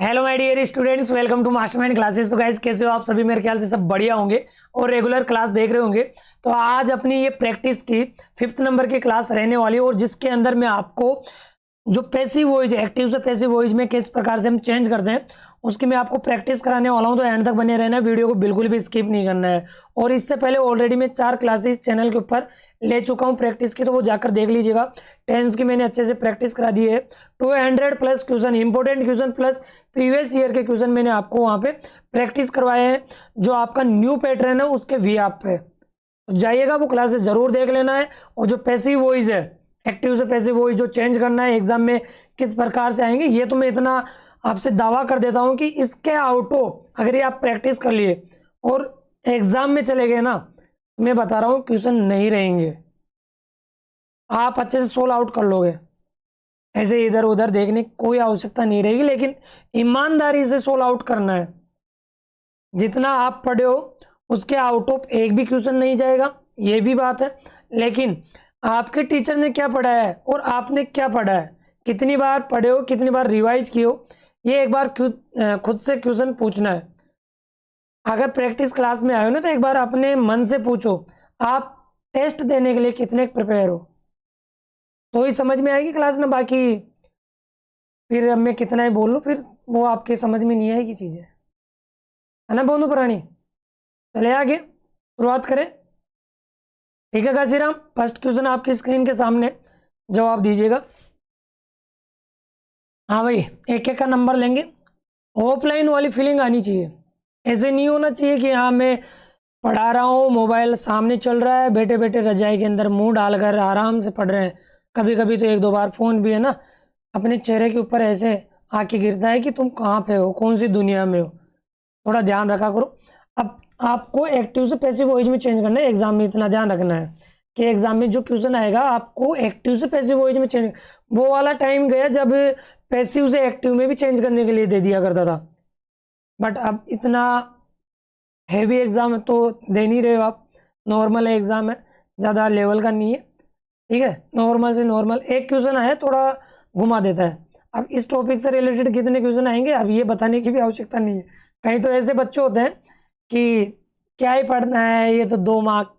Hello my dear students, welcome to Mastermind classes. तो guys कैसे हो आप सभी? मेरे ख्याल से सब बढ़िया होंगे और रेगुलर क्लास देख रहे होंगे। तो आज अपनी ये प्रैक्टिस की 5th नंबर की क्लास रहने वाली है और जिसके अंदर मैं आपको जो पैसिव वॉइस है, एक्टिव से पैसिव वॉइस में किस प्रकार से हम चेंज करते हैं उसकी मैं आपको प्रैक्टिस कराने वाला हूं। तो एंड तक बने रहना है, वीडियो को बिल्कुल भी स्किप नहीं करना है। और इससे पहले ऑलरेडी मैं 4 क्लासेस चैनल के ऊपर ले चुका हूं प्रैक्टिस की, तो वो जाकर देख लीजिएगा। टेंस की मैंने अच्छे से प्रैक्टिस करा दी है। 200 plus question, important question plus previous year के क्वेश्चन मैंने आपको वहां पे प्रैक्टिस करवाए हैं, जो आपका न्यू पैटर्न है उसके वी आप पे। तो जाइएगा, वो क्लासेस जरूर देख लेना है। और जो पैसिव वॉइस है, एक्टिव से पैसिव वॉइस जो चेंज करना है एग्जाम में किस प्रकार से आएंगे, ये तो मैं इतना आपसे दावा कर देता हूं कि इसके आउटो अगर ये आप प्रैक्टिस कर लिए और एग्जाम में चले गए ना, मैं बता रहा हूं क्वेश्चन नहीं रहेंगे, आप अच्छे से सोल्व आउट कर लोगे। ऐसे इधर उधर देखने की कोई आवश्यकता नहीं रहेगी, लेकिन ईमानदारी से सोल्व आउट करना है। जितना आप पढ़े हो उसके आउट ऑफ एक भी क्वेश्चन नहीं जाएगा, ये भी बात है। लेकिन आपके टीचर ने क्या पढ़ा है और आपने क्या पढ़ा है, कितनी बार पढ़े हो, कितनी बार रिवाइज किए हो, ये एक बार खुद से क्वेश्चन पूछना है। अगर प्रैक्टिस क्लास में आए हो ना, तो एक बार अपने मन से पूछो आप टेस्ट देने के लिए कितने प्रिपेयर हो, तो ही समझ में आएगी क्लास ना। बाकी फिर अब मैं कितना ही बोल लूँ, फिर वो आपके समझ में नहीं आएगी चीज़ें, है ना बोनू प्राणी। चले आगे शुरुआत करें। ठीक है काशीराम, फर्स्ट क्वेश्चन आपकी स्क्रीन के सामने, जवाब दीजिएगा। हाँ भाई, एक एक का नंबर लेंगे। ऑफलाइन वाली फीलिंग आनी चाहिए, ऐसे नहीं होना चाहिए कि हाँ मैं पढ़ा रहा हूँ, मोबाइल सामने चल रहा है, बैठे बैठे रजाई के अंदर मुंह डालकर आराम से पढ़ रहे हैं। कभी कभी तो 1-2 बार फोन भी है ना अपने चेहरे के ऊपर ऐसे आके गिरता है कि तुम कहाँ पे हो, कौन सी दुनिया में हो। थोड़ा ध्यान रखा करो। अब आपको एक्टिव से पैसिव वॉइस में चेंज करना है एग्जाम में, इतना ध्यान रखना है कि एग्जाम में जो क्वेश्चन आएगा आपको एक्टिव से पैसिव वॉइस में चेंज। वो वाला टाइम गया जब पैसिव से एक्टिव में भी चेंज करने के लिए दे दिया करता था, बट अब इतना हैवी एग्जाम तो दे नहीं रहे हो आप। नॉर्मल एग्जाम है, ज़्यादा लेवल का नहीं है, ठीक है। नॉर्मल से नॉर्मल एक क्वेश्चन आया, थोड़ा घुमा देता है। अब इस टॉपिक से रिलेटेड कितने क्वेश्चन आएंगे अब ये बताने की भी आवश्यकता नहीं है। कहीं तो ऐसे बच्चे होते हैं कि क्या ही पढ़ना है, ये तो 2 मार्क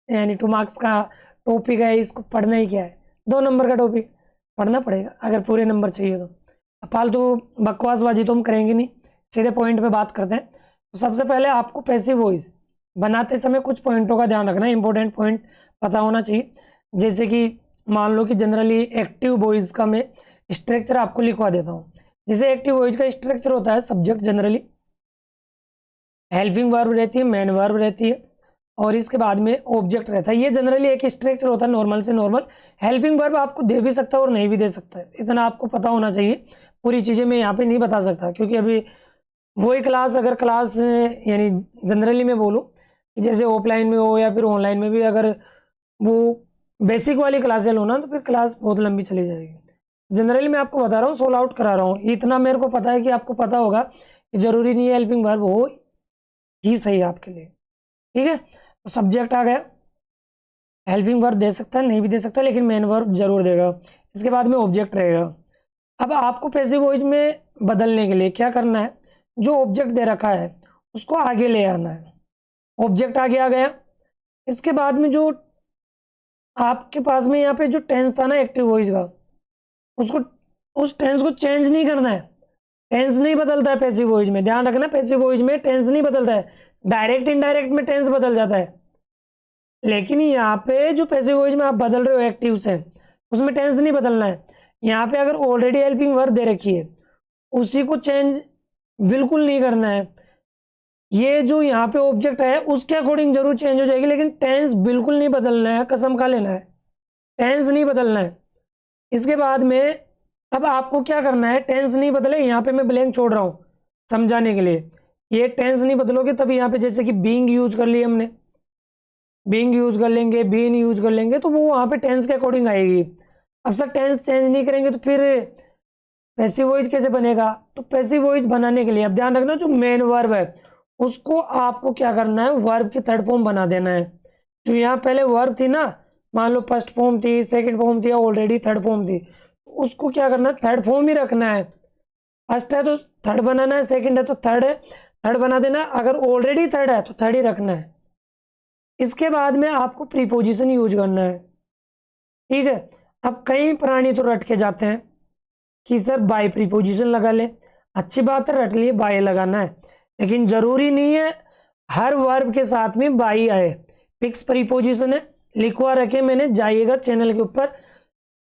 यानी 2 मार्क्स का टॉपिक है, इसको पढ़ना ही क्या है, 2 नंबर का टॉपिक पढ़ना पड़ेगा अगर पूरे नंबर चाहिए तो। फालतू बकवासबाजी तो हम करेंगे नहीं, सीधे पॉइंट पे बात करते हैं। तो सबसे पहले आपको पैसिव वॉइस बनाते समय कुछ पॉइंटों का ध्यान रखना है, इंपॉर्टेंट पॉइंट पता होना चाहिए। जैसे कि मान लो कि जनरली एक्टिव वॉइस का मैं स्ट्रक्चर आपको लिखवा देता हूँ। जैसे एक्टिव वॉइस का स्ट्रक्चर होता है, सब्जेक्ट जनरली, हेल्पिंग वर्ब रहती है, मेन वर्ब रहती है, और इसके बाद में ऑब्जेक्ट रहता है। ये जनरली एक स्ट्रक्चर होता है नॉर्मल से नॉर्मल। हेल्पिंग वर्ब आपको दे भी सकता है और नहीं भी दे सकता है, इतना आपको पता होना चाहिए। पूरी चीज़ें मैं यहाँ पे नहीं बता सकता क्योंकि अभी वही क्लास, अगर क्लास यानी जनरली मैं बोलूँ कि जैसे ऑफलाइन में हो या फिर ऑनलाइन में भी, अगर वो बेसिक वाली क्लासें लो ना, तो फिर क्लास बहुत लंबी चली जाएगी। जनरली मैं आपको बता रहा हूँ, सोल्व आउट करा रहा हूँ, इतना मेरे को पता है कि आपको पता होगा कि जरूरी नहीं है हेल्पिंग वर्ब हो ही सही आपके लिए, ठीक है। तो सब्जेक्ट आ गया, हेल्पिंग वर्ब दे सकता है नहीं भी दे सकता, लेकिन मेन वर्ब जरूर देगा। इसके बाद में ऑब्जेक्ट रहेगा। अब आपको पैसिव वॉइस में बदलने के लिए क्या करना है, जो ऑब्जेक्ट दे रखा है उसको आगे ले आना है। ऑब्जेक्ट आगे आ गया, इसके बाद में जो आपके पास में यहाँ पे जो टेंस था ना एक्टिव वॉइस का, उसको उस टेंस को चेंज नहीं करना है। टेंस नहीं बदलता है पैसिव वॉइस में, ध्यान रखना। पैसिव वॉइस में टेंस नहीं बदलता है, डायरेक्ट इनडायरेक्ट में टेंस बदल जाता है। लेकिन यहाँ पे जो पैसिव वॉइस में आप बदल रहे हो एक्टिव से, उसमें टेंस नहीं बदलना है। यहाँ पे अगर ऑलरेडी हेल्पिंग वर्ब दे रखी है उसी को चेंज बिल्कुल नहीं करना है। ये जो यहाँ पे ऑब्जेक्ट है उसके अकॉर्डिंग जरूर चेंज हो जाएगी, लेकिन टेंस बिल्कुल नहीं बदलना है, कसम खा लेना है, टेंस नहीं बदलना है। इसके बाद में अब आपको क्या करना है, टेंस नहीं बदले, यहाँ पे मैं ब्लैंक छोड़ रहा हूँ समझाने के लिए। ये टेंस नहीं बदलोगे तब यहाँ पे जैसे कि बीइंग यूज कर लिया हमने, बीइंग यूज कर लेंगे, बीन यूज कर लेंगे, तो वो वहाँ पे टेंस के अकॉर्डिंग आएगी। अब सर टेंस चेंज नहीं करेंगे तो फिर पैसिव वॉइस कैसे बनेगा? तो पैसिव वॉइस बनाने के लिए अब ध्यान रखना, जो मेन वर्ब है उसको आपको क्या करना है, वर्ब की थर्ड फॉर्म बना देना है। जो यहाँ पहले वर्ब थी ना, मान लो फर्स्ट फॉर्म थी, सेकंड फॉर्म थी, ऑलरेडी थर्ड फॉर्म थी, उसको क्या करना है, थर्ड फॉर्म ही रखना है। फर्स्ट है तो थर्ड बनाना है, सेकंड है तो थर्ड है, थर्ड बना देना। अगर ऑलरेडी थर्ड है तो थर्ड ही रखना है। इसके बाद में आपको प्रीपोजिशन यूज करना है, ठीक है। अब कई प्राणी तो रट के जाते हैं कि सर बाय प्रीपोजिशन लगा ले, अच्छी बात है, रट लिए बाय लगाना है, लेकिन जरूरी नहीं है हर वर्ब के साथ में बाई आए। फिक्स प्रीपोजिशन है, लिखवा रखे मैंने, जाइएगा चैनल के ऊपर,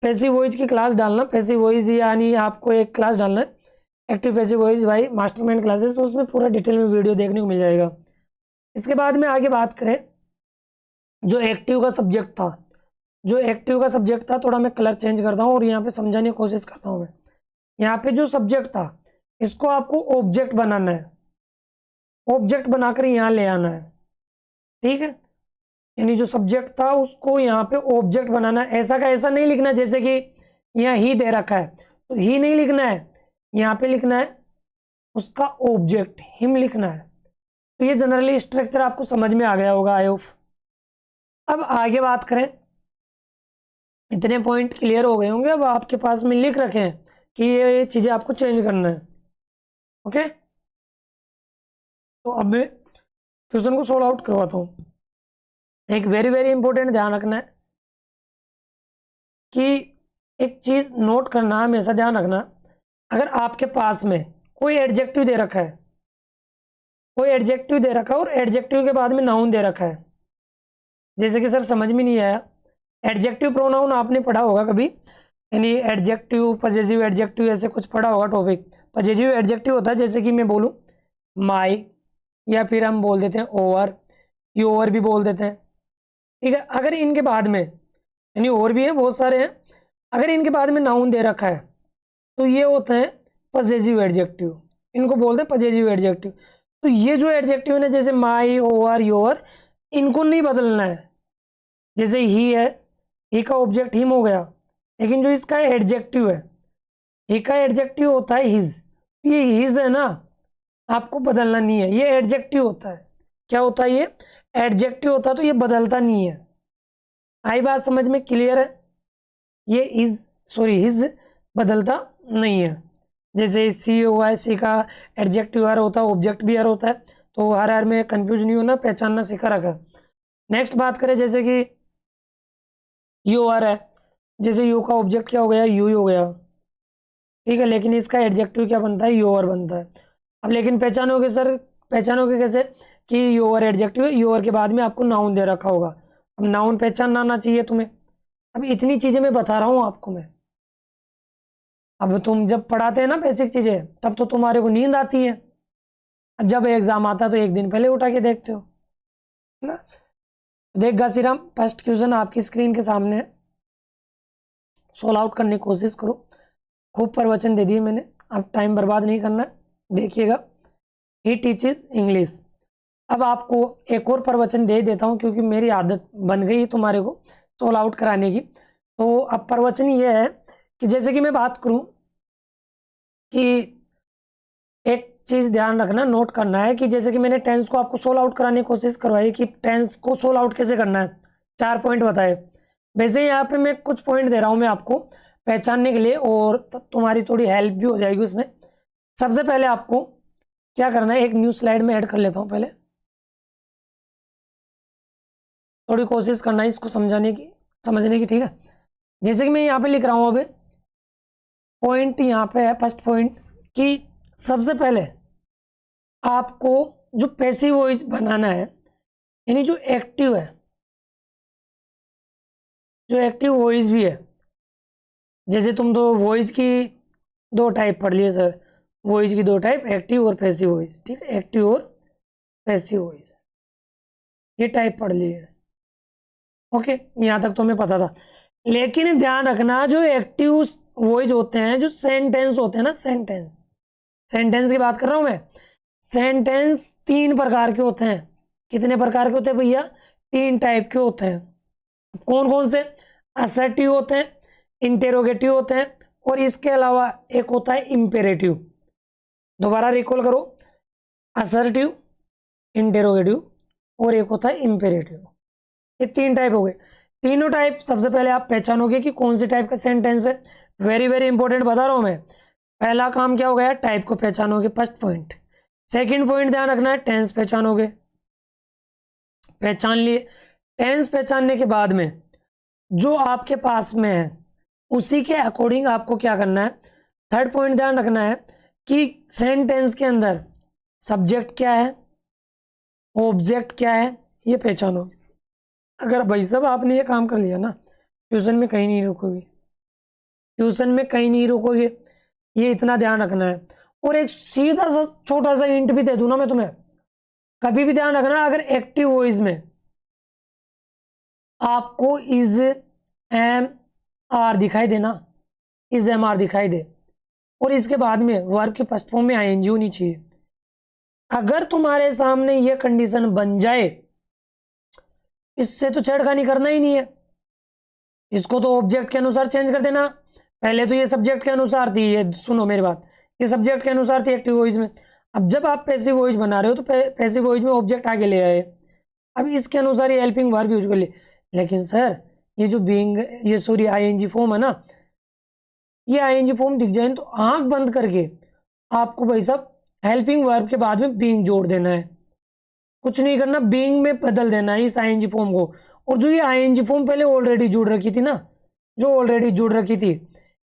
पैसिव वॉइस की क्लास डालना, पैसिव वॉइस यानी आपको एक क्लास डालना है active passive voice by mastermind classes, तो उसमें पूरा डिटेल में वीडियो देखने को मिल जाएगा। इसके बाद में आगे बात करें, जो एक्टिव का सब्जेक्ट था, जो एक्टिव का सब्जेक्ट था, थोड़ा मैं कलर चेंज करता हूँ और यहाँ पे समझाने की कोशिश करता हूँ मैं। यहाँ पे जो सब्जेक्ट था इसको आपको ऑब्जेक्ट बनाना है, ऑब्जेक्ट बनाकर यहाँ ले आना है, ठीक है। यानी जो सब्जेक्ट था उसको यहाँ पे ऑब्जेक्ट बनाना है। ऐसा का ऐसा नहीं लिखना जैसे कि यहाँ ही दे रखा है तो ही नहीं लिखना है, यहाँ पे लिखना है उसका ऑब्जेक्ट हिम लिखना है। तो ये जनरली स्ट्रक्चर आपको समझ में आ गया होगा आई होप। अब आगे बात करें, इतने पॉइंट क्लियर हो गए होंगे, अब आपके पास में लिख रखे हैं कि ये चीज़ें आपको चेंज करना है, ओके। तो अब मैं क्वेश्चन को सोल्व आउट करवाता हूँ। एक वेरी वेरी इंपॉर्टेंट ध्यान रखना है कि एक चीज़ नोट करना, हमेशा ध्यान रखना, अगर आपके पास में कोई एडजेक्टिव दे रखा है, कोई एडजेक्टिव दे रखा है और एडजेक्टिव के बाद में नाउन दे रखा है, जैसे कि सर समझ में नहीं आया, एडजेक्टिव प्रोनाउन आपने पढ़ा होगा कभी, यानी एडजेक्टिव पजेसिव एडजेक्टिव ऐसे कुछ पढ़ा होगा टॉपिक। पजेसिव एडजेक्टिव होता है जैसे कि मैं बोलूँ माई, या फिर हम बोल देते हैं ओवर, ये ओवर भी बोल देते हैं, ठीक है। अगर इनके बाद में, यानी और भी है बहुत सारे हैं, अगर इनके बाद में नाउन दे रखा है तो ये होते हैं पजेसिव एडजेक्टिव, इनको बोलते हैं पजेसिव एडजेक्टिव। तो ये जो एडजेक्टिव है ना, जैसे माई ओवर योर, इनको नहीं बदलना है। जैसे ही है, ही का ऑब्जेक्ट हिम हो गया, लेकिन जो इसका एडजेक्टिव है, ही का एडजेक्टिव होता है हिज, ये हिज है ना, आपको बदलना नहीं है, ये एडजेक्टिव होता है। क्या होता है ये? एडजेक्टिव होता है, तो ये बदलता नहीं है। आई बात समझ में? क्लियर है? ये इज सॉरी हिज बदलता नहीं है। जैसे सी हुआ है, सी का एडजेक्टिव हर होता है, ऑब्जेक्ट भी हर होता है, तो हर में कंफ्यूज नहीं होना, पहचानना सीखा रखा। नेक्स्ट बात करें, जैसे कि यू आर है, जैसे यू का ऑब्जेक्ट क्या हो गया? यू ही हो गया, ठीक है, लेकिन इसका एडजेक्टिव क्या बनता है? योर बनता है। अब लेकिन पहचानोगे सर, पहचानोगे कैसे कि योर एडजेक्टिव है? योर के बाद में आपको नाउन दे रखा होगा। अब नाउन पहचानना आना चाहिए तुम्हें। अब इतनी चीज़ें मैं बता रहा हूँ आपको मैं। अब तुम जब पढ़ाते हैं ना बेसिक चीज़ें, तब तो तुम्हारे को नींद आती है, जब एग्जाम आता है तो एक दिन पहले उठा के देखते हो, है ना। देख घासीराम, फर्स्ट क्वेश्चन आपकी स्क्रीन के सामने है, सोल्व आउट करने की कोशिश करो। खूब प्रवचन दे दिए मैंने, अब टाइम बर्बाद नहीं करना है, देखिएगा। He teaches English. अब आपको एक और प्रवचन दे देता हूँ, क्योंकि मेरी आदत बन गई तुम्हारे को सोल्व आउट कराने की। तो अब प्रवचन ये है कि जैसे कि मैं बात करूँ कि एक चीज़ ध्यान रखना, नोट करना है कि जैसे कि मैंने टेंस को आपको सोल्व आउट कराने की कोशिश करवाई कि टेंस को सोल्व आउट कैसे करना है, 4 पॉइंट बताए। वैसे यहाँ पे मैं कुछ पॉइंट दे रहा हूँ मैं आपको पहचानने के लिए, और तुम्हारी थोड़ी हेल्प भी हो जाएगी उसमें। सबसे पहले आपको क्या करना है, एक न्यू स्लाइड में ऐड कर लेता हूँ पहले, थोड़ी कोशिश करना है इसको समझने की, ठीक है। जैसे कि मैं यहाँ पे लिख रहा हूँ, अब पॉइंट यहाँ पे है, फर्स्ट पॉइंट कि सबसे पहले आपको जो पैसिव वॉइस बनाना है, यानी जो एक्टिव है, जो एक्टिव वॉइस भी है, जैसे तुम दो वॉइस की 2 टाइप पढ़ लिए सर, वॉइस की 2 टाइप, एक्टिव और पैसिव वॉइस, ठीक है, एक्टिव और पैसिव वॉइस, ये टाइप पढ़ लिए, ओके, यहाँ तक तो हमें पता था। लेकिन ध्यान रखना, जो एक्टिव वॉइस होते हैं, जो सेंटेंस होते हैं ना, सेंटेंस की बात कर रहा हूँ मैं। सेंटेंस 3 प्रकार के होते हैं। कितने प्रकार के होते हैं भैया? 3 टाइप के होते हैं। कौन कौन से? असर्टिव होते हैं, इंटेरोगेटिव होते हैं, और इसके अलावा एक होता है इंपेरेटिव। दोबारा रिकॉल करो, असर्टिव, इंटेरोगेटिव और एक होता है इंपेरेटिव। ये 3 टाइप हो गए। तीनों टाइप सबसे पहले आप पहचानोगे कि कौन सी टाइप का सेंटेंस है। वेरी वेरी इंपॉर्टेंट बता रहा हूँ मैं। पहला काम क्या हो गया, टाइप को पहचानोगे, फर्स्ट पॉइंट। सेकंड पॉइंट ध्यान रखना है, टेंस पहचानोगे, पहचान लिए। टेंस पहचानने के बाद में जो आपके पास में है उसी के अकॉर्डिंग आपको क्या करना है, थर्ड पॉइंट ध्यान रखना है कि सेंटेंस के अंदर सब्जेक्ट क्या है, ऑब्जेक्ट क्या है, ये पहचानो। अगर भाई साहब आपने ये काम कर लिया ना, ट्यूशन में कहीं नहीं रुकोगे, ट्यूशन में कहीं नहीं रुकोगे, ये इतना ध्यान रखना है। और एक सीधा सा छोटा सा हिंट भी दे दूं ना मैं तुम्हें, कभी भी ध्यान रखना, अगर एक्टिव वॉइस में आपको इज एम आर दिखाई देना, इज एम आर दिखाई दे, और इसके बाद में वर्ब के फर्स्ट फॉर्म में आईएनजी होनी चाहिए, अगर तुम्हारे सामने ये कंडीशन बन जाए, इससे तो छेड़खानी करना ही नहीं है, इसको तो ऑब्जेक्ट के अनुसार चेंज कर देना। पहले तो ये सब्जेक्ट के अनुसार थी, ये सुनो मेरी बात, ये सब्जेक्ट के अनुसार थी एक्टिव वॉइस में। अब जब आप पैसिव वॉइस बना रहे हो तो पैसिव वॉइस में ऑब्जेक्ट आगे ले आए, अब इसके अनुसार ये हेल्पिंग वर्ब यूज कर लिए। लेकिन सर ये जो बीइंग, ये सॉरी आईएनजी फॉर्म है ना, ये आईएनजी फॉर्म दिख जाए तो आंख बंद करके आपको भाई साहब हेल्पिंग वर्ब के बाद में बीइंग जोड़ देना है, कुछ नहीं करना, बीइंग में बदल देना है इस आईएनजी फॉर्म को। और जो ये आईएनजी फॉर्म पहले ऑलरेडी जुड़ रखी थी ना, जो ऑलरेडी जुड़ रखी थी,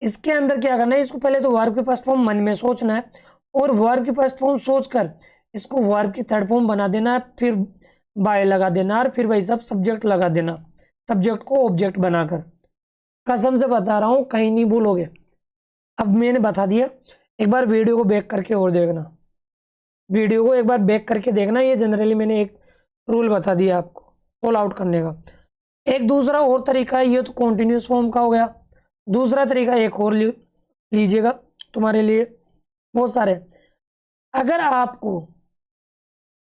इसके अंदर क्या करना है, इसको पहले तो वर्ब के फर्स्ट फॉर्म मन में सोचना है, और वर्ब की फर्स्ट फॉर्म सोचकर इसको वर्ब की थर्ड फॉर्म बना देना है, फिर बाय लगा देना, और फिर भाई साहब सब्जेक्ट लगा देना, सब्जेक्ट को ऑब्जेक्ट बनाकर। कसम से बता रहा हूं, कहीं नहीं भूलोगे। अब मैंने बता दिया, एक बार वीडियो को बैक करके और देखना, वीडियो को एक बार बैक करके देखना, ये जनरली मैंने एक रूल बता दिया आपको सोल आउट करने का। एक दूसरा और तरीका है, ये तो कॉन्टिन्यूस फॉर्म का हो गया, दूसरा तरीका एक और लीजिएगा, तुम्हारे लिए बहुत सारे। अगर आपको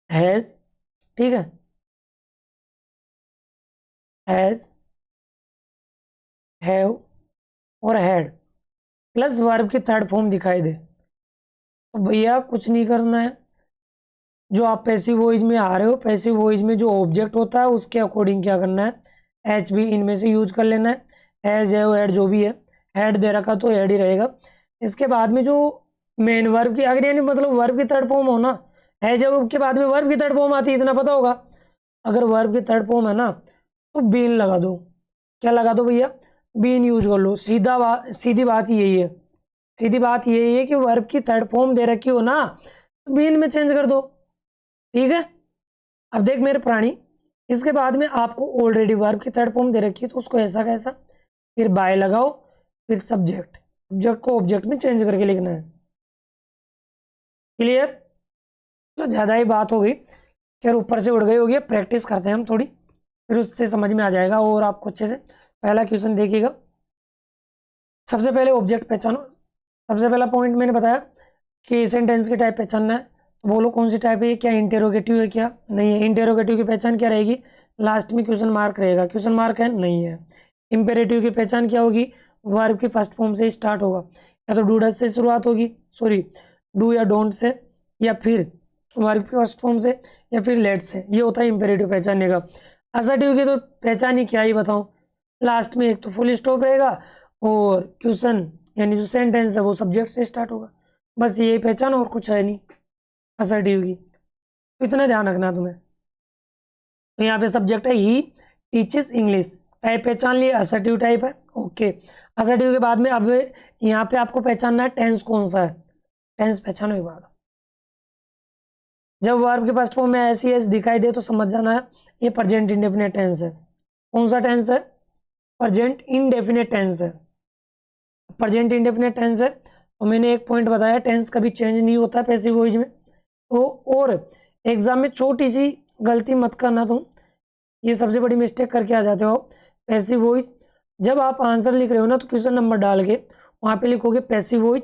हैज, ठीक है, हैज, हैव और हैड प्लस वर्ब की थर्ड फॉर्म दिखाई दे, तो भैया कुछ नहीं करना है, जो आप पैसिव वॉइस में आ रहे हो, पैसिव वॉइस में जो ऑब्जेक्ट होता है उसके अकॉर्डिंग क्या करना है, एच भी इनमें से यूज कर लेना है, हैज, हैव, हैड जो भी है, हैड दे रखा तो हैड ही रहेगा। इसके बाद में जो मेन वर्ब की, अगर यानी मतलब वर्ब की थर्ड फॉर्म हो ना, हैज हैव के बाद में वर्ब की थर्ड फॉर्म आती है, इतना पता होगा। अगर वर्ब की थर्ड फॉर्म है ना तो बीन लगा दो, क्या लगा दो भैया, बीन यूज कर लो। सीधी बात यही है, सीधी बात यही है कि वर्ब की थर्ड फॉर्म दे रखी हो ना, बीन में चेंज कर दो, ठीक है। अब देख मेरे प्राणी, इसके बाद में आपको ऑलरेडी वर्ब की थर्ड फॉर्म दे रखी है, तो उसको ऐसा कैसा, फिर बाय लगाओ, फिर सब्जेक्ट, सब्जेक्ट को ऑब्जेक्ट में चेंज करके लिखना है। क्लियर? तो ज़्यादा ही बात हो गई, खैर ऊपर से उड़ गई होगी, प्रैक्टिस करते हैं हम थोड़ी, फिर उससे समझ में आ जाएगा और आपको अच्छे से। पहला क्वेश्चन देखिएगा, सबसे पहले ऑब्जेक्ट पहचानो। सबसे पहला पॉइंट मैंने बताया कि सेंटेंस की टाइप पहचानना है, तो बोलो कौन सी टाइप है, क्या इंटेरोगेटिव है, क्या नहीं है। इंटेरोगेटिव की पहचान क्या रहेगी, लास्ट में क्वेश्चन मार्क रहेगा, क्वेश्चन मार्क है नहीं है। इंपेरेटिव की पहचान क्या होगी, वर्ब की फर्स्ट फॉर्म से स्टार्ट होगा, या तो डू डज से शुरुआत होगी, सॉरी डू या डोंट से, या फिर वर्ब की फर्स्ट फॉर्म से, या फिर लेट से, ये होता है इंपेरेटिव पहचानने का। असर्टिव की तो पहचान ही क्या ही बताऊं, लास्ट में एक तो फुल स्टॉप रहेगा, और क्वेश्चन यानी जो सेंटेंस है वो सब्जेक्ट से स्टार्ट होगा, बस यही पहचान, और कुछ है नहीं असर्टिव की, तो इतना ध्यान रखना तुम्हें। तो यहाँ पे सब्जेक्ट है ही टीचेस इंग्लिश, टाइप पहचान लिए, असर्टिव टाइप है, ओके। असर्टिव के बाद में अब यहाँ पे आपको पहचानना है टेंस कौन सा है, टेंस पहचानो एक बार। जब वर्ब के फर्स्ट फॉर्म में ऐसी एस दिखाई दे तो समझ जाना है ये प्रेजेंट इंडेफिनिट टेंस है। कौन सा टेंस है, प्रेजेंट इंडेफिनिट टेंस है। प्रेजेंट इंडेफिनिट टेंस है तो मैंने एक पॉइंट बताया, टेंस कभी चेंज नहीं होता पैसिव वॉइस में। तो और एग्जाम में छोटी सी गलती मत करना तुम, ये सबसे बड़ी मिस्टेक करके आ जाते हो। पैसिव वॉइस जब आप आंसर लिख रहे हो ना, तो क्वेश्चन नंबर डाल के वहाँ पे लिखोगे पैसिव वॉइस,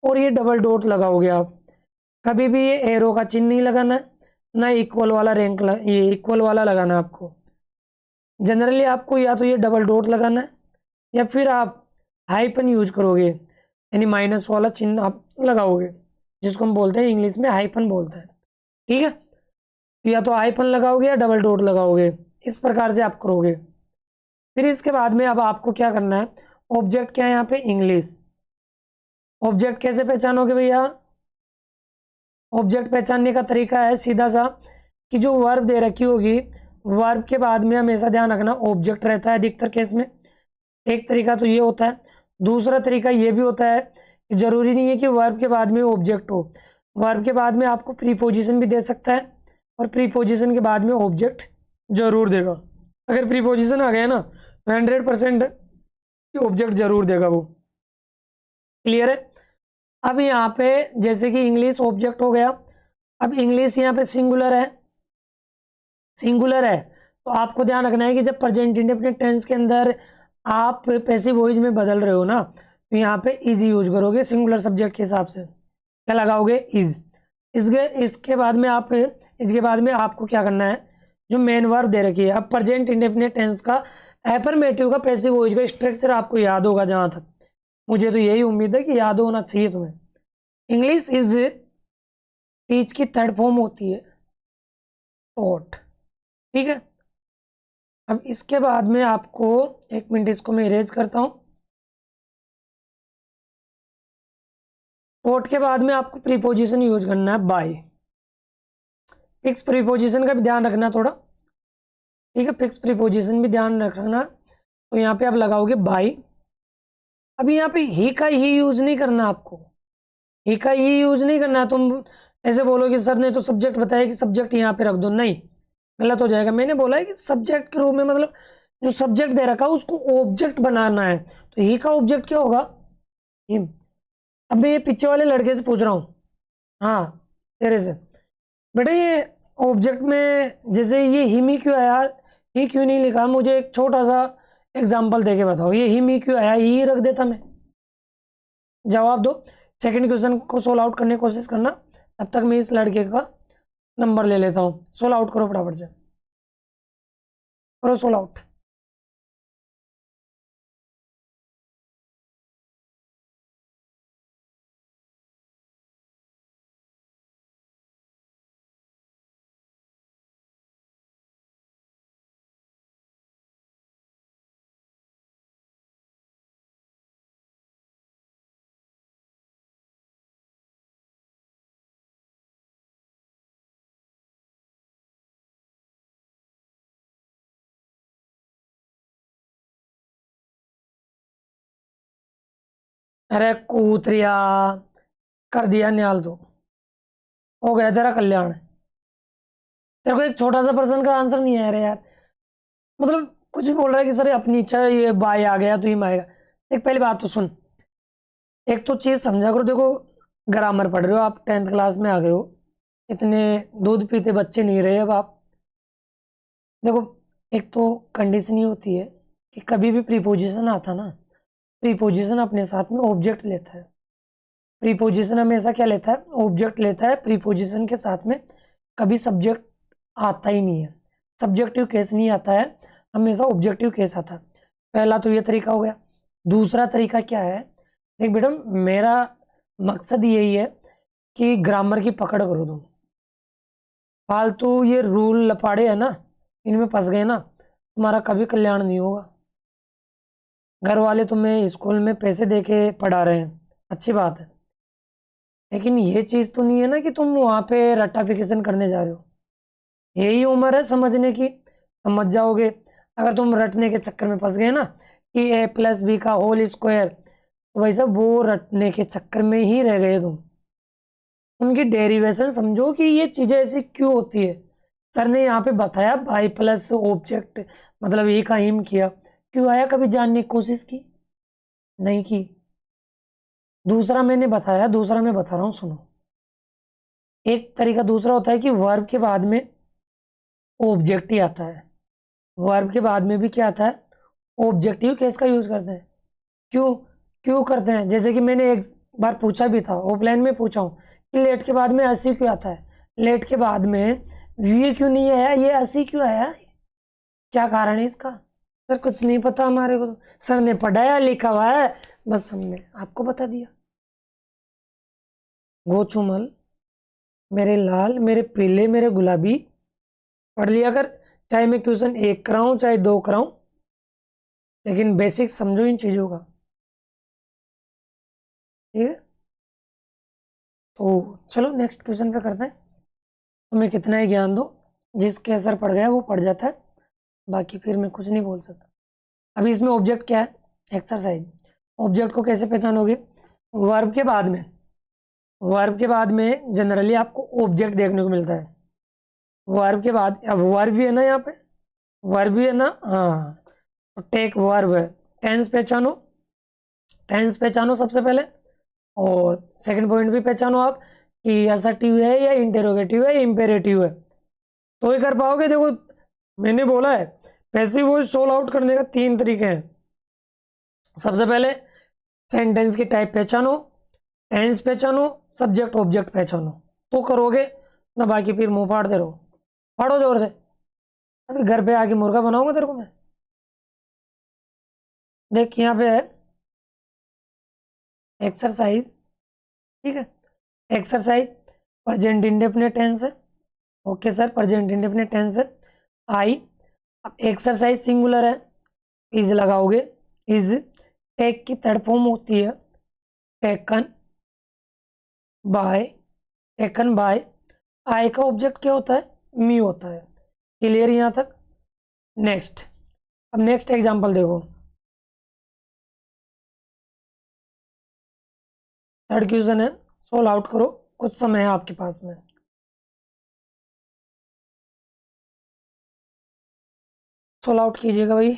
और ये डबल डॉट लगाओगे आप। कभी भी ये एरो का चिन्ह नहीं लगाना है, ना इक्वल वाला रैंक ये इक्वल वाला लगाना है आपको। जनरली आपको या तो ये डबल डॉट लगाना है, या फिर आप हाइपन यूज करोगे, यानी माइनस वाला चिन्ह आप लगाओगे, जिसको हम बोलते हैं इंग्लिश में हाइपन बोलते हैं, ठीक है। या तो हाइपन लगाओगे या डबल डॉट लगाओगे, इस प्रकार से आप करोगे। फिर इसके बाद में अब आपको क्या करना है, ऑब्जेक्ट क्या है यहाँ पे, इंग्लिश। ऑब्जेक्ट कैसे पहचानोगे भैया? ऑब्जेक्ट पहचानने का तरीका है सीधा सा कि जो वर्ब दे रखी होगी, वर्ब के बाद में हमेशा ध्यान रखना ऑब्जेक्ट रहता है अधिकतर केस में। एक तरीका तो ये होता है। दूसरा तरीका ये भी होता है कि जरूरी नहीं है कि वर्ब के बाद में ऑब्जेक्ट हो, वर्ब के बाद में आपको प्रीपोजिशन भी दे सकता है और प्रीपोजिशन के बाद में ऑब्जेक्ट जरूर देगा। अगर प्रीपोजिशन आ गया ना तो 100% ऑब्जेक्ट जरूर देगा वो। क्लियर है? अब यहाँ पे जैसे कि इंग्लिश ऑब्जेक्ट हो गया, अब इंग्लिश यहाँ पे सिंगुलर है, सिंगुलर है तो आपको ध्यान रखना है कि जब प्रेजेंट इंडेफिनिट टेंस के अंदर आप पैसिव वॉइस में बदल रहे हो ना तो यहाँ पे इज यूज करोगे सिंगुलर सब्जेक्ट के हिसाब से। क्या लगाओगे? इज। इसके बाद में आपको क्या करना है, जो मेन वर्ब दे रखी है। अब प्रेजेंट इंडेफिनिट टेंस का एफर्मेटिव का पैसिव वॉइस का स्ट्रक्चर आपको याद होगा, जहां तक मुझे तो यही उम्मीद है कि याद होना चाहिए तुम्हें। इंग्लिश इज टीच की थर्ड फॉर्म होती है टॉट। ठीक है, अब इसके बाद में आपको, एक मिनट इसको मैं इरेज करता हूं। टॉट के बाद में आपको प्रीपोजिशन यूज करना है बाय। फिक्स प्रीपोजिशन का भी ध्यान रखना थोड़ा, ठीक है, फिक्स प्रीपोजिशन भी ध्यान रखना। तो यहाँ पे आप लगाओगे बाय। अब यहाँ पे ही का ही यूज नहीं करना आपको, ही का ही यूज नहीं करना। तुम ऐसे बोलोगे सर ने तो सब्जेक्ट बताया कि सब्जेक्ट यहाँ पे रख दो, नहीं, गलत हो जाएगा। मैंने बोला है कि सब्जेक्ट के रूप में, मतलब जो सब्जेक्ट दे रखा है उसको ऑब्जेक्ट बनाना है। तो ही का ऑब्जेक्ट क्या होगा? हिम। अब मैं ये पीछे वाले लड़के से पूछ रहा हूँ, हाँ तेरे से, बेटा ये ऑब्जेक्ट में जैसे ये हिम ही क्यों आया, ही क्यों नहीं लिखा? मुझे एक छोटा सा एग्जाम्पल देके बताओ, ये हिम ही क्यों आया, ही रख देता मैं। जवाब दो। सेकंड क्वेश्चन को सोल्व आउट करने की कोशिश करना, तब तक मैं इस लड़के का नंबर ले लेता हूँ। सोल्व आउट करो फटाफट से, करो सोल्व आउट। अरे कूतरिया, कर दिया निकाल दो, हो गया तेरा कल्याण। तेरे को एक छोटा सा पर्सन का आंसर नहीं आया रे यार, मतलब कुछ भी बोल रहा है कि सर अपनी इच्छा, ये बाय आ गया तो ही आएगा। एक पहली बात तो सुन, एक तो चीज समझा करो। देखो ग्रामर पढ़ रहे हो आप, 10th क्लास में आ गए हो, इतने दूध पीते बच्चे नहीं रहे अब आप। देखो एक तो कंडीशन ये होती है कि कभी भी प्रीपोजिशन आता ना, प्रीपोजिशन अपने साथ में ऑब्जेक्ट लेता है। प्रीपोजिशन हमेशा क्या लेता है? ऑब्जेक्ट लेता है। प्रीपोजिशन के साथ में कभी सब्जेक्ट आता ही नहीं है, सब्जेक्टिव केस नहीं आता है, हमेशा ऑब्जेक्टिव केस आता है। पहला तो ये तरीका हो गया। दूसरा तरीका क्या है? देख बेटा, मेरा मकसद यही है कि ग्रामर की पकड़ करो तुम। फालतू ये रूल लपाड़े है ना, इनमें फंस गए ना, तुम्हारा कभी कल्याण नहीं होगा। घर वाले तुम्हें स्कूल में पैसे दे के पढ़ा रहे हैं, अच्छी बात है, लेकिन ये चीज़ तो नहीं है ना कि तुम वहाँ पे रट्टाफिकेशन करने जा रहे हो। यही उम्र है समझने की, समझ जाओगे। अगर तुम रटने के चक्कर में फंस गए ना कि a+b का होल स्क्वायर, तो भाई साहब वो रटने के चक्कर में ही रह गए तुम। उनकी डेरिवेशन समझो कि ये चीज़ें ऐसी क्यों होती है। सर ने यहाँ पे बताया बाई प्लस ऑब्जेक्ट, मतलब ये का हिम किया, क्यों आया? कभी जानने की कोशिश की? नहीं की। दूसरा मैंने बताया, दूसरा मैं बता रहा हूँ, सुनो। एक तरीका दूसरा होता है कि वर्ब के बाद में ऑब्जेक्ट ही आता है। वर्ब के बाद में भी क्या आता है? ऑब्जेक्टिव केस का यूज करते हैं। क्यों क्यों करते हैं? जैसे कि मैंने एक बार पूछा भी था, ऑफलाइन में पूछा हूँ कि लेट के बाद में अस्सी क्यों आता है, लेट के बाद में वी क्यों नहीं आया, ये अस्सी क्यों आया, क्या कारण है इसका? सर कुछ नहीं पता हमारे को, सर ने पढ़ाया लिखा हुआ है, बस हमने आपको बता दिया। गोचुमल, मेरे लाल, मेरे पीले, मेरे गुलाबी, पढ़ लिया कर, चाहे मैं क्वेश्चन 1 कराऊं चाहे 2 कराऊं, लेकिन बेसिक समझो इन चीज़ों का, ठीक है। तो चलो नेक्स्ट क्वेश्चन पे करते हैं। तुम्हें कितना ही ज्ञान दो, जिसके असर पड़ गया वो पड़ जाता है, बाकी फिर मैं कुछ नहीं बोल सकता। अभी इसमें ऑब्जेक्ट क्या है, एक्सरसाइज। ऑब्जेक्ट को कैसे पहचानोगे, वर्ब के बाद में, वर्ब के बाद में जनरली आपको ऑब्जेक्ट देखने को मिलता है। वर्ब के बाद, अब वर्ब भी है ना यहाँ पे, वर्ब भी है ना, हाँ, तो टेक वर्ब है। टेंस पहचानो, टेंस पहचानो सबसे पहले, और सेकंड पॉइंट भी पहचानो आप कि असर्टिव है या इंटेरोगेटिव है, इंपेरेटिव है, तो ही कर पाओगे। देखो मैंने बोला है पैसिव वॉइस सोल्व आउट करने का 3 तरीके हैं। सबसे पहले सेंटेंस की टाइप पहचानो, टेंस पहचानो, सब्जेक्ट ऑब्जेक्ट पहचानो, तो करोगे ना, बाकी फिर मुंह फाड़ते रहो। फाड़ो जोर से, अभी घर पे आके मुर्गा बनाऊंगा तेरे को मैं। देख यहाँ पे है एक्सरसाइज, ठीक है, एक्सरसाइज प्रेजेंट इंडेफिनिट टेंस है। Okay sir, present indefinite tense है। आई, अब एक्सरसाइज सिंगुलर है, इज लगाओगे, इज। टेक की थर्ड फॉर्म होती है taken by, taken by. I का ऑब्जेक्ट क्या होता है, मी होता है। क्लियर यहाँ तक। नेक्स्ट, अब नेक्स्ट एग्जांपल देखो, थर्ड क्वेश्चन है, सोल्व आउट करो, कुछ समय है आपके पास में। सोल्व आउट कीजिएगा भाई।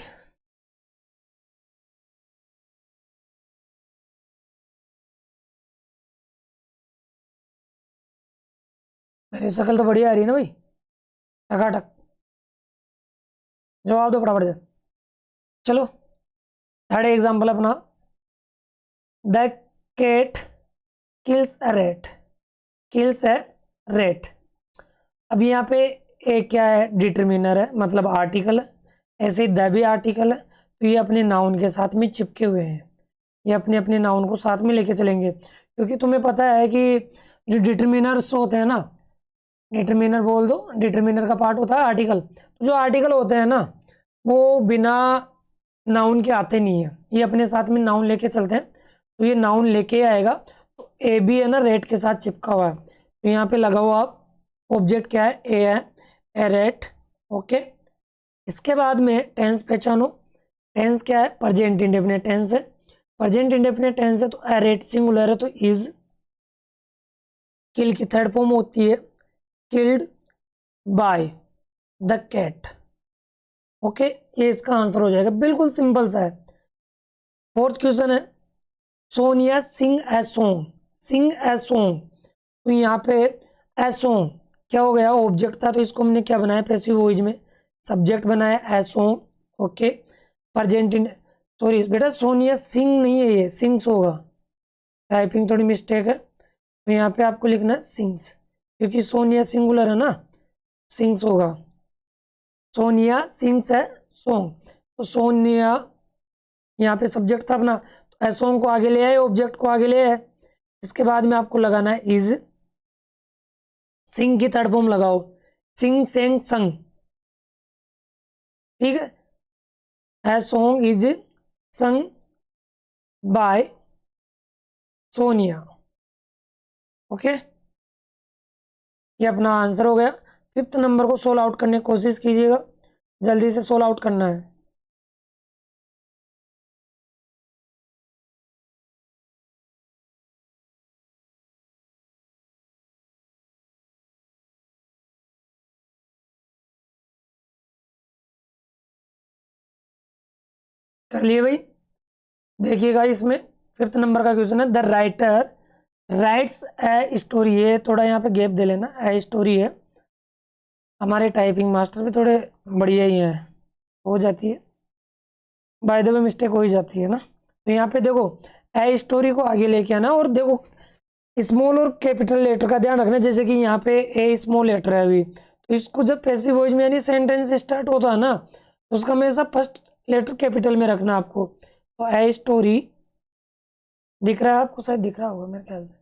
मेरी शक्ल तो बढ़िया आ रही है ना भाई, टकाटक। जवाब दो फटाफट से। चलो थर्ड एग्जांपल अपना, the cat kills a rat, kills a rat. अब यहाँ पे एक क्या है, डिटरमिनर है, मतलब आर्टिकल है। ऐसे द भी आर्टिकल है, तो ये अपने नाउन के साथ में चिपके हुए हैं, ये अपने अपने नाउन को साथ में लेके चलेंगे, क्योंकि तुम्हें पता है कि जो डिटरमिनर्स होते हैं ना, डिटरमिनर बोल दो, डिटरमिनर का पार्ट होता है आर्टिकल। तो जो आर्टिकल होते हैं ना, वो बिना नाउन के आते नहीं है, ये अपने साथ में नाउन लेके चलते हैं, तो ये नाउन लेके आएगा। तो ए भी है ना, रेट के साथ चिपका हुआ है, तो यहाँ पे लगाओ आप, ऑब्जेक्ट क्या है, ए है, ए रेट। ओके, इसके बाद में टेंस पहचानो, टेंस क्या है, प्रेजेंट इंडेफिनिट टेंस है। प्रेजेंट इंडेफिनिट टेंस है तो ए रेट सिंगुलर है, तो इज। किल की थर्ड फॉर्म होती है killed by the cat. Okay, ये इसका आंसर हो जाएगा, बिल्कुल सिंपल सा है। फोर्थ क्वेश्चन है, Sonia sing a song, sing a song. तो यहाँ पे ए सॉन्ग क्या हो गया, ऑब्जेक्ट था, तो इसको हमने क्या बनाया, पैसिव वॉइस में सब्जेक्ट बनाया a song. Okay, present in, sorry बेटा सोनिया सिंग नहीं है, ये सिंग्स होगा, टाइपिंग थोड़ी मिस्टेक है, तो यहाँ पे आपको लिखना है सिंग्स, क्योंकि सोनिया सिंगुलर है ना, सिंग्स होगा। सोनिया सिंग्स है सॉन्ग, तो सोनिया यहाँ पे सब्जेक्ट था अपना, तो सॉन्ग को आगे ले आए, ऑब्जेक्ट को आगे ले आए। इसके बाद में आपको लगाना है इज, सिंग की थर्ड फॉर्म लगाओ, सिंग सेंग संग, ठीक है। A song is sung by Sonia. Okay, ये अपना आंसर हो गया। फिफ्थ नंबर को सोल्व आउट करने की कोशिश कीजिएगा, जल्दी से सोल्व आउट करना है। कर लिए भाई, देखिएगा इसमें फिफ्थ नंबर का क्वेश्चन है, the writer writes a story. है थोड़ा यहाँ पे गैप दे लेना, ए स्टोरी है। हमारे टाइपिंग मास्टर भी थोड़े बढ़िया ही हैं, हो जाती है बाय द वे, मिस्टेक हो ही जाती है ना। तो यहाँ पे देखो ए स्टोरी को आगे लेके आना, और देखो स्मॉल और कैपिटल लेटर का ध्यान रखना, जैसे कि यहाँ पे ए स्मॉल लेटर है अभी, तो इसको जब पैसिव वॉइस में यानी सेंटेंस स्टार्ट होता है ना, तो उसका हमेशा फर्स्ट लेटर कैपिटल में रखना आपको। तो ए स्टोरी दिख रहा है आपको, शायद दिख रहा होगा मेरे ख्याल से,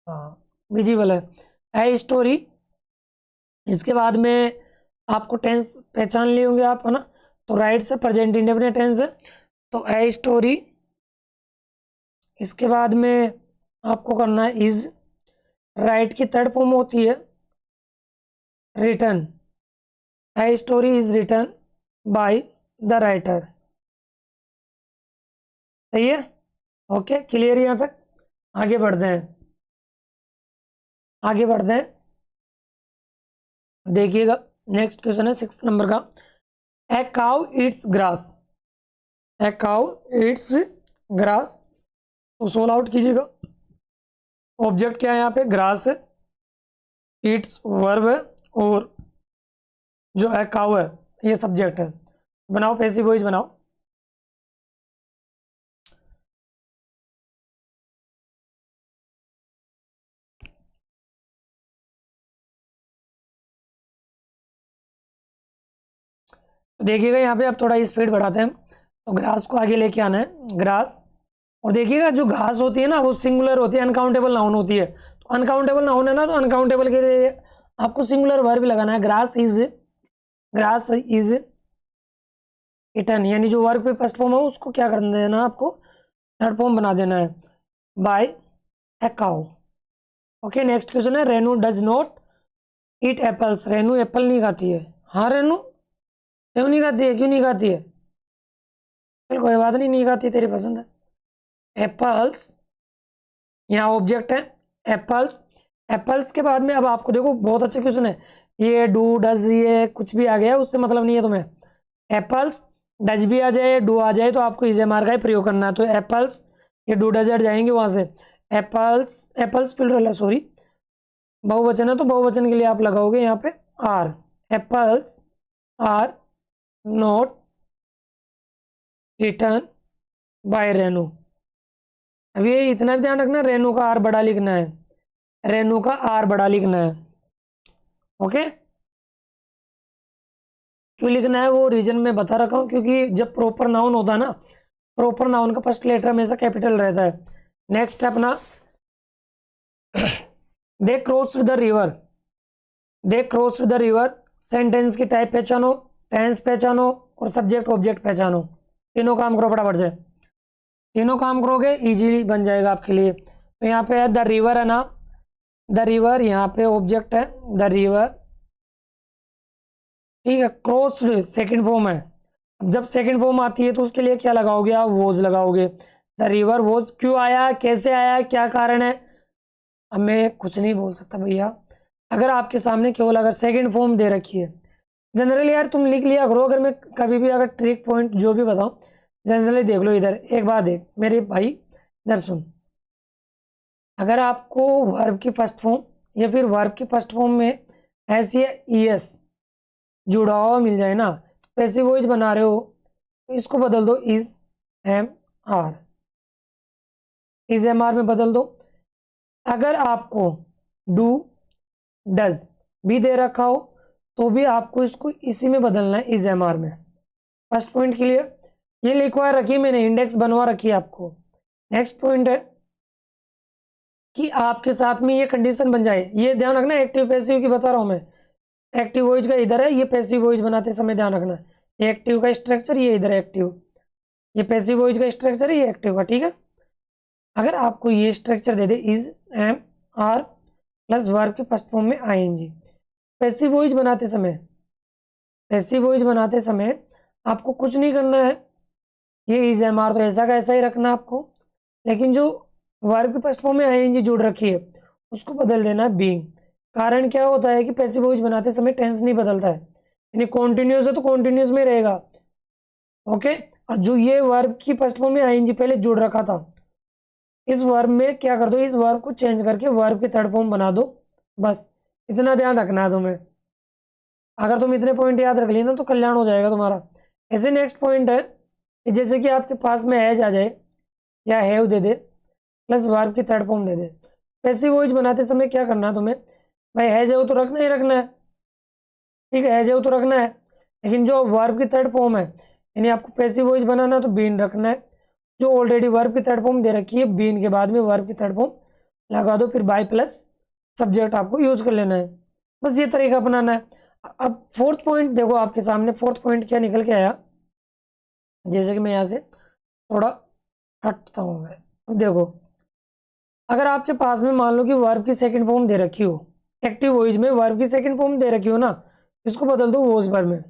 हाँ विजिबल है, ए स्टोरी। इसके बाद में आपको टेंस पहचान लिए होंगे आप, है ना, तो राइट से प्रेजेंट इंडेफिनिट टेंस है, तो ए स्टोरी। इसके बाद में आपको करना है इज, राइट की थर्ड फॉर्म होती है written. A story is written by the writer. सही है, ओके क्लियर यहाँ तक। आगे बढ़ते हैं, आगे बढ़ते हैं। देखिएगा नेक्स्ट क्वेश्चन है 6 नंबर का। A cow Yeats grass. A cow Yeats grass, तो सोल आउट कीजिएगा। ऑब्जेक्ट क्या है यहाँ पे, ग्रास है, ईट्स वर्ब है, और जो है काउ है ये सब्जेक्ट है। बनाओ पैसिव वॉइस बनाओ। देखिएगा यहाँ पे आप थोड़ा स्पीड बढ़ाते हैं, तो ग्रास को आगे लेके आना है, ग्रास। और देखिएगा जो घास होती है ना वो सिंगुलर होती है, अनकाउंटेबल नाउन होती है। तो अनकाउंटेबल नाउन है ना, तो अनकाउंटेबल के लिए आपको सिंगुलर वर्ब लगाना है। ग्रास इज इटन, यानी जो वर्ब पे फर्स्ट फॉर्म है उसको क्या कर देना, आपको थर्ड फॉर्म बना देना है, buy a cow. Okay next question है, Renu does not eat apples. Renu apple नहीं खाती है। हाँ रेनू, क्यों नहीं खाती है, क्यों नहीं खाती है? चल कोई बात नहीं, नहीं खाती, तेरी पसंद है। एप्पल्स यहाँ ऑब्जेक्ट है, एप्पल्स। एप्पल्स के बाद में अब आपको देखो बहुत अच्छा क्वेश्चन है, ये डू डज ये कुछ भी आ गया उससे मतलब नहीं है तुम्हें। एप्पल्स डज भी आ जाए, डू आ जाए, तो आपको इज एम आर का ही प्रयोग करना है। तो एप्पल्स, ये डू डज जाएंगे वहां से। एप्पल्स, एप्पल्स प्लुरल है, सॉरी बहुवचन है, तो बहुवचन के लिए आप लगाओगे यहाँ पे are. Apples are not return by Renu. अब ये इतना ध्यान रखना, रेनू का आर बड़ा लिखना है, रेनू का आर बड़ा लिखना है। ओके, क्यों लिखना है वो रीजन में बता रखा हूँ, क्योंकि जब प्रॉपर नाउन होता है ना, प्रॉपर नाउन का फर्स्ट लेटर हमेशा कैपिटल रहता है। नेक्स्ट है अपना they crossed the river. They crossed the river, sentence की टाइप पहचानो, टेंस पहचानो, और सब्जेक्ट ऑब्जेक्ट पहचानो। तीनों काम करो फटाफट से, तीनों काम करोगे इजीली बन जाएगा आपके लिए। तो यहाँ पे है द रिवर है ना, द रिवर यहाँ पे ऑब्जेक्ट है, द रिवर, ठीक है। क्रॉस्ड सेकंड फॉर्म है। अब जब सेकंड फॉर्म आती है तो उसके लिए क्या लगाओगे आप, वॉज लगाओगे। द रिवर वॉज, क्यों आया, कैसे आया, क्या कारण है, अब मैं कुछ नहीं बोल सकता भैया। अगर आपके सामने केवल अगर सेकंड फॉर्म दे रखी है, जनरली यार तुम लिख लिया करो, अगर मैं कभी भी अगर ट्रिक पॉइंट जो भी बताऊं, जनरली देख लो इधर एक बात, देख मेरे भाई इधर सुन। अगर आपको वर्ब की फर्स्ट फॉर्म या फिर वर्ब की फर्स्ट फॉर्म में एस या ई एस जुड़ा हुआ मिल जाए ना, पैसिव वॉइस बना रहे हो तो इसको बदल दो is am are, is am are में बदल दो। अगर आपको डू डज भी दे रखा हो तो भी आपको इसको इसी में बदलना है, इज एम आर में। फर्स्ट पॉइंट के लिए ये लिखवा रखी मैंने, इंडेक्स बनवा रखी है आपको। नेक्स्ट पॉइंट है कि आपके साथ में ये कंडीशन बन जाए, ये ध्यान रखना, एक्टिव पैसिव की बता रहा हूं मैं। एक्टिव वॉइस का इधर है, ये पैसिव वॉइस बनाते समय ध्यान रखना, ये एक्टिव का स्ट्रक्चर, ये इधर एक्टिव, ये पैसिव वॉइस का स्ट्रक्चर है, ये एक्टिव का, ठीक है। अगर आपको ये स्ट्रक्चर दे दे is am are plus verb के फर्स्ट फॉर्म में I N G, passive voice बनाते समय, पैसिव वॉइस बनाते समय आपको कुछ नहीं करना है, ये इज एम आर तो ऐसा का ऐसा ही रखना आपको, लेकिन जो वर्ब के फर्स्ट फॉर्म में आई एन जी जुड़ रखी है उसको बदल देना है बीइंग। कारण क्या होता है कि पैसिव वॉइस बनाते समय टेंस नहीं बदलता है, यानी कॉन्टिन्यूस है तो कॉन्टिन्यूस में रहेगा। ओके, और जो ये वर्ब की फर्स्ट फॉर्म में आईएनजी पहले जुड़ रखा था, इस वर्ब में क्या कर दो, इस वर्ब को चेंज करके वर्ब की थर्ड फॉर्म बना दो, बस इतना ध्यान रखना है तुम्हें। अगर तुम इतने पॉइंट याद रख लिए ना तो कल्याण हो जाएगा तुम्हारा। ऐसे नेक्स्ट पॉइंट है कि जैसे कि आपके पास में हैज आ जाए या have they they plus verb की थर्ड फॉर्म दे दे, पैसिव वॉइस बनाते समय क्या करना है तुम्हें, भाई हैज है वो तो रखना ही रखना है, ठीक है, हैज है वो तो रखना है, लेकिन जो वर्ब की थर्ड फॉर्म है यानी आपको पैसिव वॉइस बनाना है तो बीन रखना है। जो ऑलरेडी वर्ब की थर्ड फॉर्म दे रखी है, बीन के बाद में वर्ब की थर्ड फॉर्म लगा दो, फिर बाय प्लस सब्जेक्ट आपको यूज कर लेना है, बस ये तरीका अपनाना है। अब फोर्थ पॉइंट देखो आपके सामने, फोर्थ पॉइंट क्या निकल के आया, जैसे कि मैं यहाँ से थोड़ा हटता हूँ मैं, अब देखो अगर आपके पास में मान लो कि वर्ब की सेकंड फॉर्म दे रखी हो, एक्टिव वॉइस में वर्ब की सेकंड फॉर्म दे रखी हो ना, इसको बदल दो वॉज वर्ब में,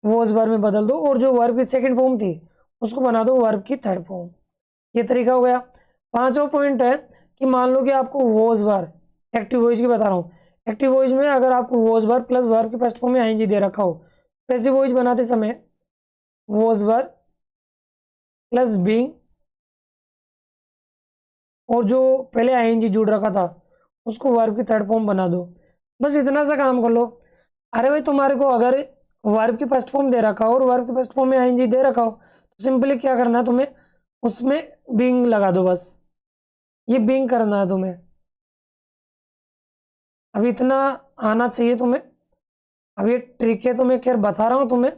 वॉज वर्ब में बदल दो, और जो वर्ब की सेकंड फॉर्म थी उसको बना दो वर्ब की थर्ड फॉर्म। ये तरीका हो गया। पांचवा पॉइंट है कि मान लो कि आपको वॉज वर्ब, एक्टिव वॉइस की बता रहा हूँ, एक्टिव वॉइस में अगर आपको वॉज वर्ब प्लस वर्ब की फर्स्ट फॉर्म में आईएनजी दे रखा हो, पैसिव वॉइस बनाते समय वॉज वर्ब प्लस बीइंग, और जो पहले आईएनजी जुड़ रखा था उसको वर्ब की थर्ड फॉर्म बना दो। बस इतना सा काम कर लो। अरे भाई तुम्हारे को अगर वर्ब की फर्स्ट फॉर्म दे रखा हो और वर्ब की फर्स्ट फॉर्म में आईएनजी दे रखा हो तो सिंपली क्या करना है तुम्हें, उसमें बीइंग लगा दो, बस ये बीइंग करना है तुम्हें। अब इतना आना चाहिए तुम्हें। अब ये ट्रिक है तो मैं खैर बता रहा हूँ तुम्हें,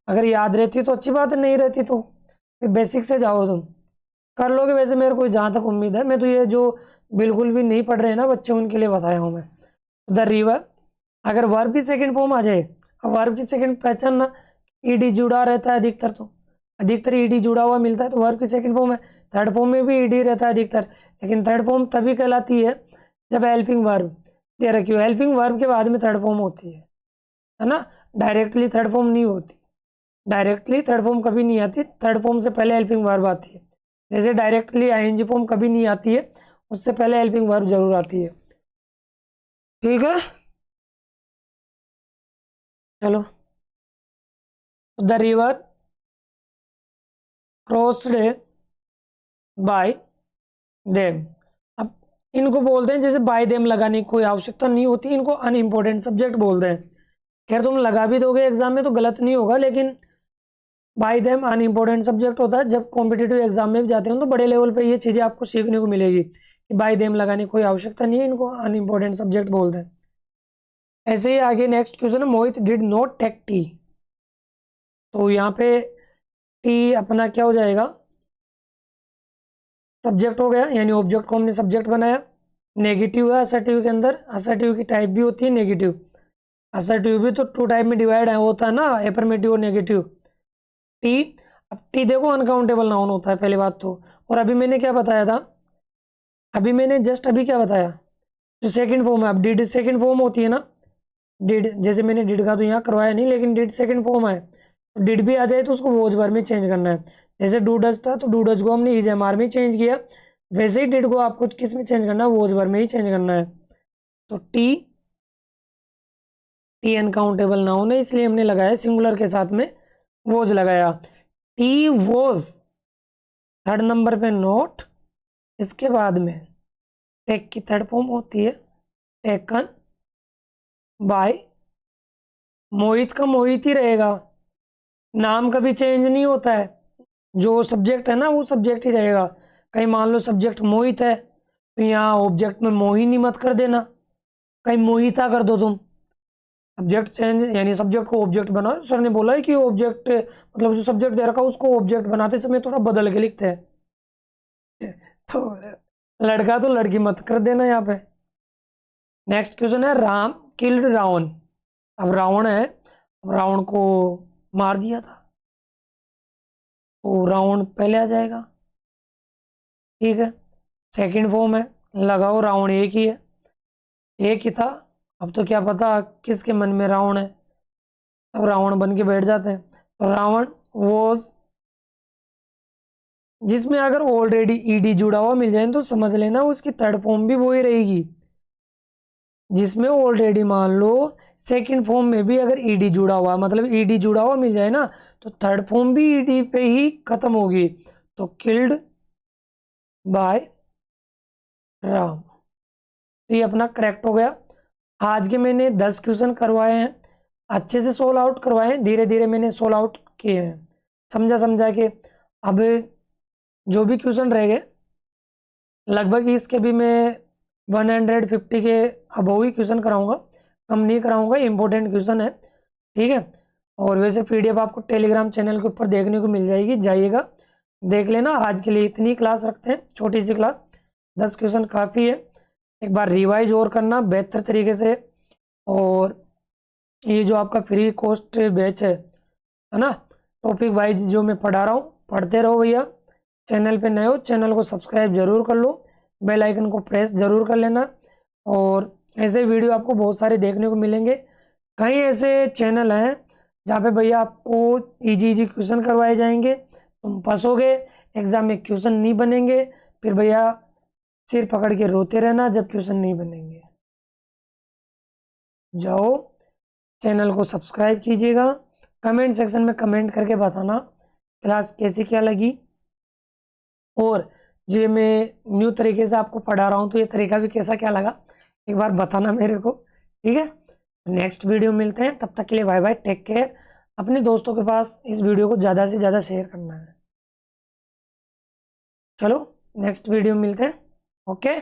अगर याद रहती तो अच्छी बात है, नहीं रहती तो बेसिक से जाओ, तुम कर लोगे। वैसे मेरे को जहाँ तक उम्मीद है, मैं तो ये जो बिल्कुल भी नहीं पढ़ रहे हैं ना बच्चे, उनके लिए बताया हूँ मैं। द रिवर, अगर वर्ब की सेकंड फॉर्म आ जाए, अब वर्ब की सेकंड पहचान ना, ईडी जुड़ा रहता है अधिकतर, तो अधिकतर ईडी जुड़ा हुआ मिलता है तो वर्ब की सेकंड फॉर्म है। थर्ड फॉर्म में भी ईडी रहता है अधिकतर, लेकिन थर्ड फॉर्म तभी कहलाती है जब हेल्पिंग वर्ब दे रखी हो। हेल्पिंग वर्ब के बाद में थर्ड फॉर्म होती है ना, डायरेक्टली थर्ड फॉर्म नहीं होती। डायरेक्टली थर्ड फॉर्म कभी नहीं आती, थर्ड फॉर्म से पहले हेल्पिंग वर्ब आती है। जैसे डायरेक्टली आईएनजी फॉर्म कभी नहीं आती है, उससे पहले हेल्पिंग वर्ब जरूर आती है। ठीक है, चलो। The river crossed bye them, अब इनको बोलते हैं, जैसे बाय देम लगाने की कोई आवश्यकता नहीं होती, इनको अनइम्पोर्टेंट सब्जेक्ट बोलते हैं। खैर तुम लगा भी दोगे एग्जाम में तो गलत नहीं होगा, लेकिन बाय देम अनइम्पोर्टेंट सब्जेक्ट होता है। जब कॉम्पिटेटिव एग्जाम में भी जाते हो तो बड़े लेवल पे ये चीज़ें आपको सीखने को मिलेगी कि बाय देम लगाने की कोई आवश्यकता नहीं है, इनको अनइम्पोर्टेंट सब्जेक्ट बोलते हैं। ऐसे ही आगे नेक्स्ट क्वेश्चन है, मोहित डिड नॉट टेक टी। तो यहाँ पे टी अपना क्या हो जाएगा, सब्जेक्ट हो गया, यानी ऑब्जेक्ट को हमने सब्जेक्ट बनाया। नेगेटिव है असर्टिव के अंदर, असर्टिव की टाइप भी होती है नेगेटिव, असर्टिव भी तो टू टाइप में डिवाइड है, होता है ना, एफर्मेटिव और नेगेटिव। टी, अब टी देखो अनकाउंटेबल नाउन होता है पहली बात तो। और अभी मैंने क्या बताया था, अभी मैंने जस्ट अभी क्या बताया, जो सेकंड फॉर्म है, अब डिड सेकंड फॉर्म होती है ना, डिड, जैसे मैंने डिड का तो यहाँ करवाया नहीं, लेकिन डिड सेकंड फॉर्म है, तो डिड भी आ जाए तो उसको वॉज वर्ब में चेंज करना है। जैसे डू डज था तो डू डज को हमने इज एम आर में चेंज किया, वैसे ही डिड को आपको किस में चेंज करना है, वॉज वर्ब में ही चेंज करना है। तो टी, टी अनकाउंटेबल नाउन है, इसलिए हमने लगाया सिंगुलर के साथ में वॉज लगाया। टी वॉज थर्ड नंबर पे नोट, इसके बाद में टेक की थर्ड फॉर्म होती है टेकन बाय, मोहित का मोहित ही रहेगा, नाम कभी चेंज नहीं होता है, जो सब्जेक्ट है ना वो सब्जेक्ट ही रहेगा। कहीं मान लो सब्जेक्ट मोहित है तो यहाँ ऑब्जेक्ट में मोहिनी मत कर देना, कहीं मोहिता कर दो तुम, सब्जेक्ट चेंज, यानी सब्जेक्ट को ऑब्जेक्ट बनाओ। सर ने बोला है कि ऑब्जेक्ट मतलब जो सब्जेक्ट दे रखा है उसको ऑब्जेक्ट बनाते समय थोड़ा बदल के लिखते हैं, तो लड़का तो लड़की मत कर देना यहाँ पे। नेक्स्ट क्वेश्चन है, राम किल्ड रावण। अब रावण है, अब रावण को मार दिया था तो रावण पहले आ जाएगा, ठीक है। सेकंड फॉर्म है, लगाओ रावण एक ही है, एक ही था, अब तो क्या पता किसके मन में रावण है, अब रावण बन के बैठ जाते हैं। तो रावण वॉज, जिसमें अगर ऑलरेडी ईडी जुड़ा हुआ मिल जाए तो समझ लेना उसकी थर्ड फॉर्म भी वही रहेगी। जिसमें ऑलरेडी मान लो सेकंड फॉर्म में भी अगर ईडी जुड़ा हुआ, मतलब ईडी जुड़ा हुआ मिल जाए ना, तो थर्ड फॉर्म भी ईडी पे ही खत्म होगी। तो किल्ड बाय राम, तो ये अपना करेक्ट हो गया। आज के मैंने 10 क्वेश्चन करवाए हैं, अच्छे से सोल्व आउट करवाए हैं, धीरे धीरे मैंने सोल्व आउट किए हैं, समझा के। अब जो भी क्वेश्चन रह गए लगभग इसके भी मैं 150 के अबव ही क्वेश्चन कराऊंगा, कम नहीं कराऊंगा, इंपॉर्टेंट क्वेश्चन है, ठीक है। और वैसे पीडीएफ आपको टेलीग्राम चैनल के ऊपर देखने को मिल जाएगी, जाइएगा देख लेना। आज के लिए इतनी क्लास रखते हैं, छोटी सी क्लास, 10 क्वेश्चन काफ़ी है। एक बार रिवाइज और करना बेहतर तरीके से, और ये जो आपका फ्री कोस्ट बैच है ना, टॉपिक वाइज जो मैं पढ़ा रहा हूँ, पढ़ते रहो भैया। चैनल पे नए हो, चैनल को सब्सक्राइब जरूर कर लो, बेल आइकन को प्रेस ज़रूर कर लेना। और ऐसे वीडियो आपको बहुत सारे देखने को मिलेंगे। कई ऐसे चैनल हैं जहाँ पे भैया आपको इजी इजी क्वेश्चन करवाए जाएंगे, तुम फंसोगे, एग्जाम में क्वेश्चन नहीं बनेंगे, फिर भैया सिर पकड़ के रोते रहना जब क्वेश्चन नहीं बनेंगे। जाओ चैनल को सब्सक्राइब कीजिएगा, कमेंट सेक्शन में कमेंट करके बताना क्लास कैसी क्या लगी, और जो ये मैं न्यू तरीके से आपको पढ़ा रहा हूँ तो ये तरीका भी कैसा क्या लगा एक बार बताना मेरे को, ठीक है। नेक्स्ट वीडियो मिलते हैं, तब तक के लिए बाय बाय, टेक केयर। अपने दोस्तों के पास इस वीडियो को ज़्यादा से ज़्यादा शेयर करना है। चलो नेक्स्ट वीडियो मिलते हैं, ओके।